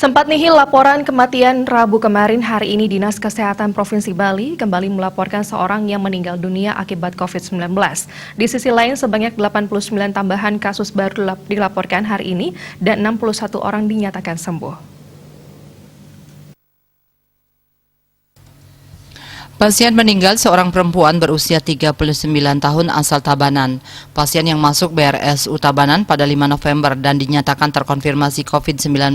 Sempat nihil laporan kematian Rabu kemarin, hari ini Dinas Kesehatan Provinsi Bali kembali melaporkan seorang yang meninggal dunia akibat COVID-19. Di sisi lain, sebanyak 89 tambahan kasus baru dilaporkan hari ini dan 61 orang dinyatakan sembuh. Pasien meninggal seorang perempuan berusia 39 tahun asal Tabanan. Pasien yang masuk BRSU Tabanan pada 5 November dan dinyatakan terkonfirmasi COVID-19,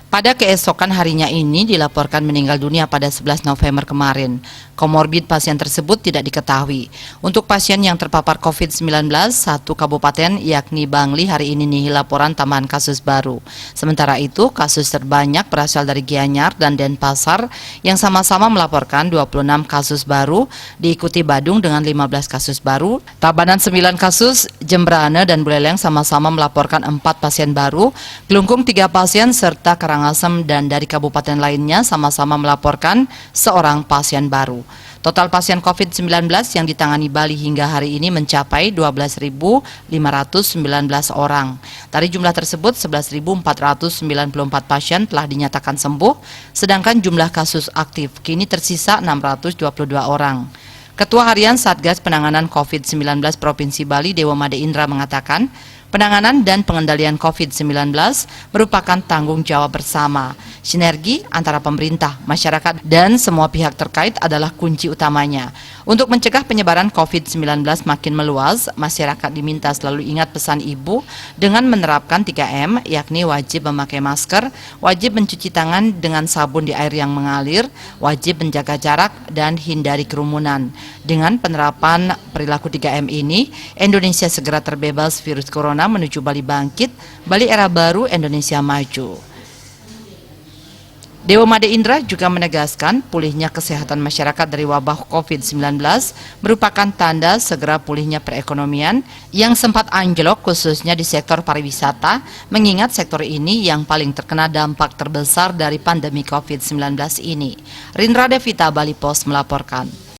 pada keesokan harinya ini dilaporkan meninggal dunia pada 11 November kemarin. Komorbid pasien tersebut tidak diketahui. Untuk pasien yang terpapar COVID-19, satu kabupaten yakni Bangli hari ini nihil laporan tambahan kasus baru. Sementara itu, kasus terbanyak berasal dari Gianyar dan Denpasar yang sama-sama melaporkan 26 kasus baru, diikuti Badung dengan 15 kasus baru, Tabanan 9 kasus, Jembrane dan Buleleng sama-sama melaporkan 4 pasien baru, Kelungkung 3 pasien, serta Karangasem dan dari kabupaten lainnya sama-sama melaporkan seorang pasien baru. Total pasien COVID-19 yang ditangani Bali hingga hari ini mencapai 12.519 orang. Dari jumlah tersebut, 11.494 pasien telah dinyatakan sembuh, sedangkan jumlah kasus aktif kini tersisa 622 orang. Ketua Harian Satgas Penanganan COVID-19 Provinsi Bali, Dewa Made Indra mengatakan, penanganan dan pengendalian COVID-19 merupakan tanggung jawab bersama. Sinergi antara pemerintah, masyarakat, dan semua pihak terkait adalah kunci utamanya. Untuk mencegah penyebaran COVID-19 makin meluas, masyarakat diminta selalu ingat pesan Ibu dengan menerapkan 3M, yakni wajib memakai masker, wajib mencuci tangan dengan sabun di air yang mengalir, wajib menjaga jarak, dan hindari kerumunan. Dengan penerapan perilaku 3M ini, Indonesia segera terbebas virus corona menuju Bali bangkit, Bali era baru, Indonesia maju. Dewa Made Indra juga menegaskan pulihnya kesehatan masyarakat dari wabah COVID-19 merupakan tanda segera pulihnya perekonomian yang sempat anjlok khususnya di sektor pariwisata, mengingat sektor ini yang paling terkena dampak terbesar dari pandemi COVID-19 ini. Rindra Devita, Bali Post melaporkan.